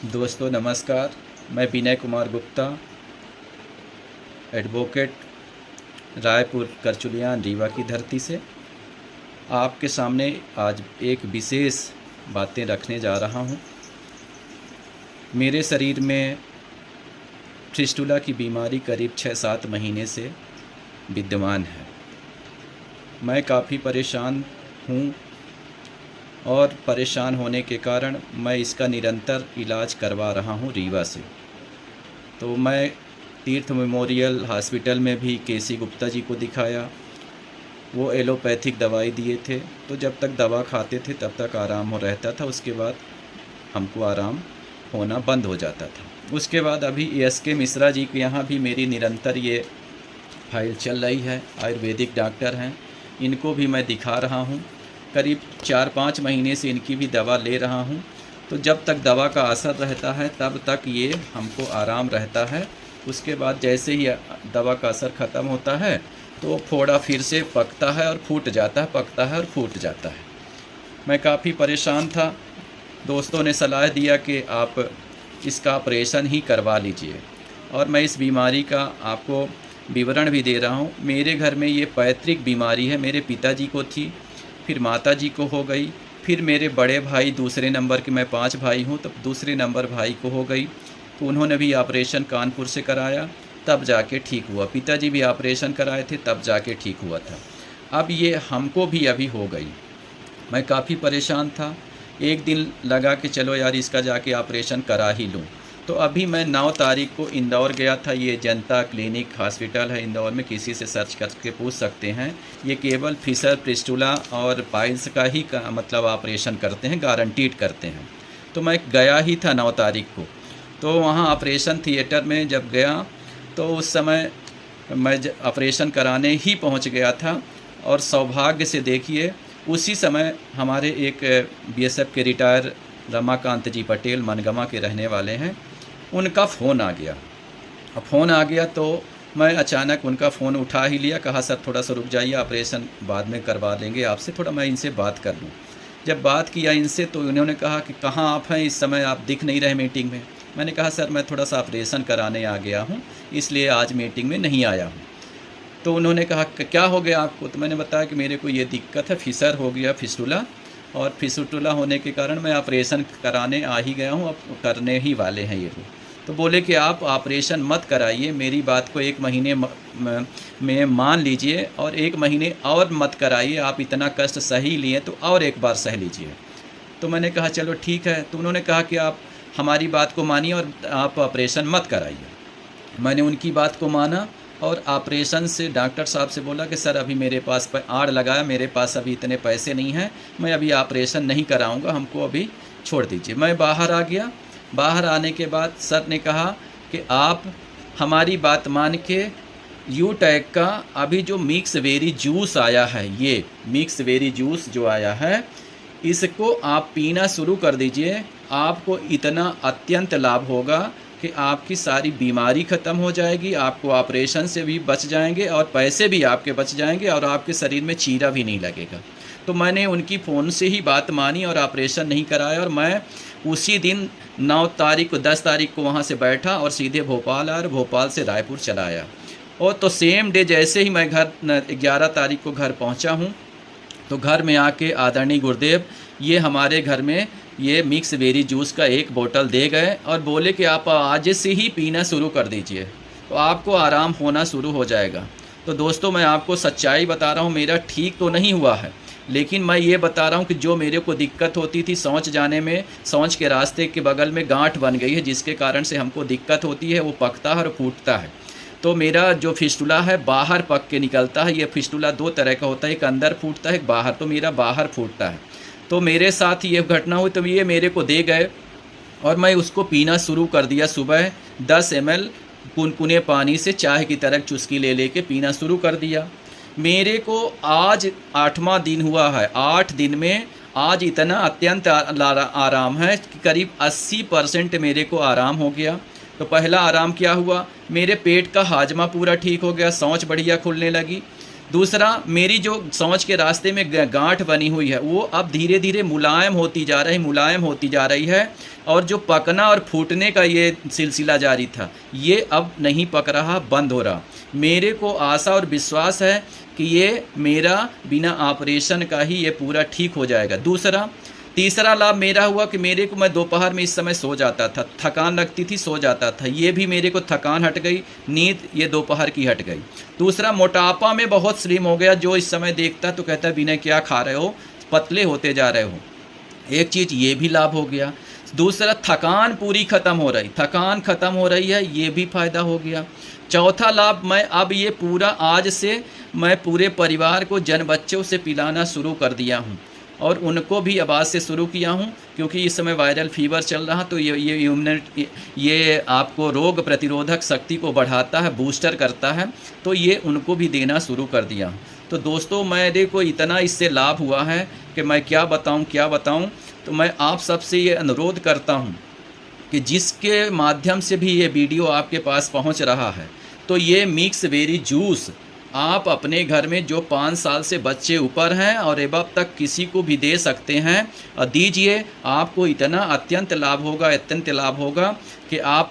दोस्तों नमस्कार। मैं विनय कुमार गुप्ता, एडवोकेट, रायपुर करचुलियान रीवा की धरती से आपके सामने आज एक विशेष बातें रखने जा रहा हूँ। मेरे शरीर में फिस्टुला की बीमारी करीब 6-7 महीने से विद्यमान है। मैं काफ़ी परेशान हूँ और परेशान होने के कारण मैं इसका निरंतर इलाज करवा रहा हूँ रीवा से। तो मैं तीर्थ मेमोरियल हॉस्पिटल में भी केसी गुप्ता जी को दिखाया, वो एलोपैथिक दवाई दिए थे। तो जब तक दवा खाते थे तब तक आराम हो रहता था, उसके बाद हमको आराम होना बंद हो जाता था। उसके बाद अभी एस.के. मिश्रा जी के यहाँ भी मेरी निरंतर ये फाइल चल रही है। आयुर्वेदिक डॉक्टर हैं, इनको भी मैं दिखा रहा हूँ। करीब 4-5 महीने से इनकी भी दवा ले रहा हूँ। तो जब तक दवा का असर रहता है तब तक ये हमको आराम रहता है। उसके बाद जैसे ही दवा का असर ख़त्म होता है तो फोड़ा फिर से पकता है और फूट जाता है, पकता है और फूट जाता है। मैं काफ़ी परेशान था। दोस्तों ने सलाह दिया कि आप इसका ऑपरेशन ही करवा लीजिए, और मैं इस बीमारी का आपको विवरण भी दे रहा हूँ। मेरे घर में ये पैतृक बीमारी है। मेरे पिताजी को थी, फिर माताजी को हो गई, फिर मेरे बड़े भाई दूसरे नंबर के, मैं 5 भाई हूँ, तो दूसरे नंबर भाई को हो गई। तो उन्होंने भी ऑपरेशन कानपुर से कराया, तब जाके ठीक हुआ। पिताजी भी ऑपरेशन कराए थे, तब जाके ठीक हुआ था। अब ये हमको भी अभी हो गई। मैं काफ़ी परेशान था। एक दिन लगा कि चलो यार इसका जाके ऑपरेशन करा ही लूँ। तो अभी मैं 9 तारीख को इंदौर गया था। ये जनता क्लिनिक हॉस्पिटल है इंदौर में, किसी से सर्च करके पूछ सकते हैं। ये केवल फिशर, फिस्टुला और पाइल्स का ही मतलब ऑपरेशन करते हैं, गारंटीड करते हैं। तो मैं गया ही था 9 तारीख को। तो वहाँ ऑपरेशन थिएटर में जब गया तो उस समय मैं ऑपरेशन कराने ही पहुँच गया था, और सौभाग्य से देखिए उसी समय हमारे एक बीएसएफ के रिटायर रमाकांत जी पटेल, मनगमा के रहने वाले हैं, उनका फ़ोन आ गया। अब फ़ोन आ गया तो मैं अचानक उनका फ़ोन उठा ही लिया। कहा सर थोड़ा सा रुक जाइए, ऑपरेशन बाद में करवा देंगे आपसे, थोड़ा मैं इनसे बात कर लूँ। जब बात किया इनसे तो उन्होंने कहा कि कहाँ आप हैं इस समय, आप दिख नहीं रहे मीटिंग में। मैंने कहा सर मैं थोड़ा सा ऑपरेशन कराने आ गया हूँ, इसलिए आज मीटिंग में नहीं आया हूँ। तो उन्होंने कहा क्या हो गया आपको। तो मैंने बताया कि मेरे को ये दिक्कत है, फिशर हो गया, फिस्टुला, और फिस्टुला होने के कारण मैं ऑपरेशन कराने आ ही गया हूँ, अब करने ही वाले हैं ये लोग। तो बोले कि आप ऑपरेशन मत कराइए, मेरी बात को 1 महीने में मान लीजिए, और 1 महीने और मत कराइए। आप इतना कष्ट सही लिए तो और एक बार सह लीजिए। तो मैंने कहा चलो ठीक है। तो उन्होंने कहा कि आप हमारी बात को मानिए और आप ऑपरेशन मत कराइए। मैंने उनकी बात को माना और ऑपरेशन से डॉक्टर साहब से बोला कि सर अभी मेरे पास आड़ लगाया, मेरे पास अभी इतने पैसे नहीं हैं, मैं अभी ऑपरेशन नहीं कराऊंगा, हमको अभी छोड़ दीजिए। मैं बाहर आ गया। बाहर आने के बाद सर ने कहा कि आप हमारी बात मान के यू टैग का अभी जो मिक्स वेरी जूस आया है, ये मिक्स वेरी जूस जो आया है, इसको आप पीना शुरू कर दीजिए। आपको इतना अत्यंत लाभ होगा कि आपकी सारी बीमारी ख़त्म हो जाएगी, आपको ऑपरेशन से भी बच जाएंगे और पैसे भी आपके बच जाएंगे, और आपके शरीर में चीरा भी नहीं लगेगा। तो मैंने उनकी फ़ोन से ही बात मानी और ऑपरेशन नहीं कराया, और मैं उसी दिन 9 तारीख को 10 तारीख को वहाँ से बैठा और सीधे भोपाल आया, भोपाल से रायपुर चला आया। और तो सेम डे जैसे ही मैं घर 11 तारीख को घर पहुँचा हूँ, तो घर में आके आदरणीय गुरुदेव ये हमारे घर में ये मिक्स वेरी जूस का 1 बोतल दे गए और बोले कि आप आज से ही पीना शुरू कर दीजिए, तो आपको आराम होना शुरू हो जाएगा। तो दोस्तों मैं आपको सच्चाई बता रहा हूँ, मेरा ठीक तो नहीं हुआ है, लेकिन मैं ये बता रहा हूँ कि जो मेरे को दिक्कत होती थी शौच जाने में, शौच के रास्ते के बगल में गांठ बन गई है, जिसके कारण से हमको दिक्कत होती है, वो पकता है और फूटता है। तो मेरा जो फिस्टुला है बाहर पक के निकलता है। ये फिस्टुला 2 तरह का होता है, एक अंदर फूटता है, एक बाहर। तो मेरा बाहर फूटता है। तो मेरे साथ ये घटना हुई, तो ये मेरे को दे गए और मैं उसको पीना शुरू कर दिया। सुबह 10 ml कुनकुने पानी से चाय की तरह चुस्की ले लेके पीना शुरू कर दिया। मेरे को आज 8वां दिन हुआ है। 8 दिन में आज इतना अत्यंत आराम है कि करीब 80% मेरे को आराम हो गया। तो पहला आराम क्या हुआ, मेरे पेट का हाजमा पूरा ठीक हो गया, सांस बढ़िया खुलने लगी। दूसरा, मेरी जो सांस के रास्ते में गांठ बनी हुई है वो अब धीरे धीरे मुलायम होती जा रही है और जो पकना और फूटने का ये सिलसिला जारी था, ये अब नहीं पक रहा, बंद हो रहा। मेरे को आशा और विश्वास है कि ये मेरा बिना ऑपरेशन का ही ये पूरा ठीक हो जाएगा। तीसरा लाभ मेरा हुआ कि मेरे को, मैं दोपहर में इस समय सो जाता था, थकान लगती थी, सो जाता था, ये भी मेरे को थकान हट गई, नींद ये दोपहर की हट गई। दूसरा, मोटापा में बहुत स्लिम हो गया। जो इस समय देखता तो कहता विनय क्या खा रहे हो, पतले होते जा रहे हो। एक चीज़ ये भी लाभ हो गया। दूसरा, थकान पूरी ख़त्म हो रही है, ये भी फ़ायदा हो गया। चौथा लाभ, मैं अब ये पूरा आज से मैं पूरे परिवार को जन बच्चों से पिलाना शुरू कर दिया हूँ और उनको भी आवाज़ से शुरू किया हूँ, क्योंकि इस समय वायरल फीवर चल रहा, तो ये आपको रोग प्रतिरोधक शक्ति को बढ़ाता है, बूस्टर करता है, तो ये उनको भी देना शुरू कर दिया। तो दोस्तों, मेरे को इतना इससे लाभ हुआ है कि मैं क्या बताऊँ। तो मैं आप सबसे ये अनुरोध करता हूँ कि जिसके माध्यम से भी ये वीडियो आपके पास पहुँच रहा है, तो ये मिक्स बेरी जूस आप अपने घर में जो 5 साल से बच्चे ऊपर हैं और एबव तक किसी को भी दे सकते हैं और दीजिए। आपको इतना अत्यंत लाभ होगा कि आप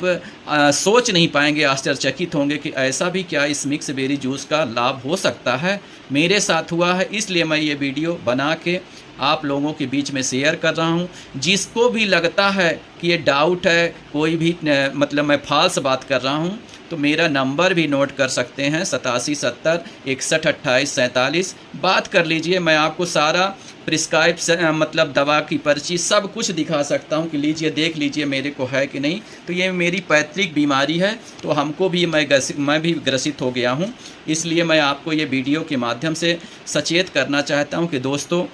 सोच नहीं पाएंगे, आश्चर्यचकित होंगे कि ऐसा भी क्या इस मिक्स बेरी जूस का लाभ हो सकता है। मेरे साथ हुआ है, इसलिए मैं ये वीडियो बना के आप लोगों के बीच में शेयर कर रहा हूँ। जिसको भी लगता है कि ये डाउट है, कोई भी मतलब मैं फाल्स बात कर रहा हूँ, तो मेरा नंबर भी नोट कर सकते हैं, 87 70 61 28 47। बात कर लीजिए, मैं आपको सारा प्रिस्क्राइब मतलब दवा की पर्ची सब कुछ दिखा सकता हूं कि लीजिए, देख लीजिए मेरे को है कि नहीं। तो ये मेरी पैतृक बीमारी है, तो हमको भी मैं भी ग्रसित हो गया हूं। इसलिए मैं आपको ये वीडियो के माध्यम से सचेत करना चाहता हूं कि दोस्तों,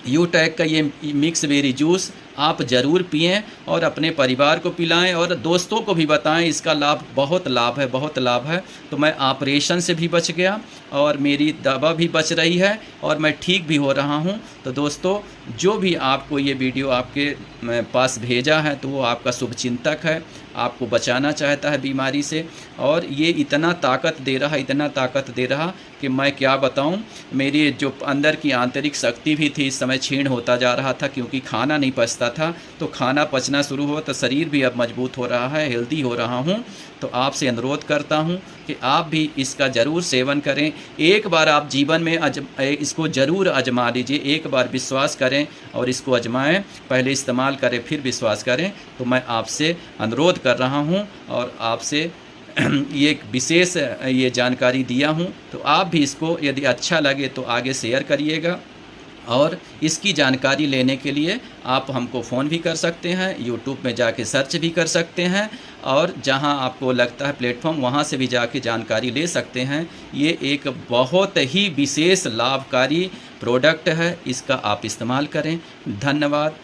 यूटैक का ये मिक्स बेरी जूस आप ज़रूर पिएं और अपने परिवार को पिलाएं और दोस्तों को भी बताएं। इसका लाभ बहुत लाभ है। तो मैं ऑपरेशन से भी बच गया और मेरी दवा भी बच रही है और मैं ठीक भी हो रहा हूं। तो दोस्तों, जो भी आपको ये वीडियो आपके पास भेजा है, तो वो आपका शुभचिंतक है, आपको बचाना चाहता है बीमारी से, और ये इतना ताकत दे रहा कि मैं क्या बताऊं। मेरी जो अंदर की आंतरिक शक्ति भी थी, इस समय क्षीण होता जा रहा था, क्योंकि खाना नहीं पचता था। तो खाना पचना शुरू हुआ, तो शरीर भी अब मजबूत हो रहा है, हेल्दी हो रहा हूं। तो आपसे अनुरोध करता हूं कि आप भी इसका ज़रूर सेवन करें। एक बार आप जीवन में इसको ज़रूर आजमा लीजिए, एक बार विश्वास करें और इसको आजमाएं, पहले इस्तेमाल करें फिर विश्वास करें। तो मैं आपसे अनुरोध कर रहा हूं और आपसे ये एक विशेष ये जानकारी दिया हूं। तो आप भी इसको यदि अच्छा लगे तो आगे शेयर करिएगा, और इसकी जानकारी लेने के लिए आप हमको फ़ोन भी कर सकते हैं, यूट्यूब में जाके सर्च भी कर सकते हैं, और जहां आपको लगता है प्लेटफॉर्म, वहां से भी जाके जानकारी ले सकते हैं। ये एक बहुत ही विशेष लाभकारी प्रोडक्ट है, इसका आप इस्तेमाल करें। धन्यवाद।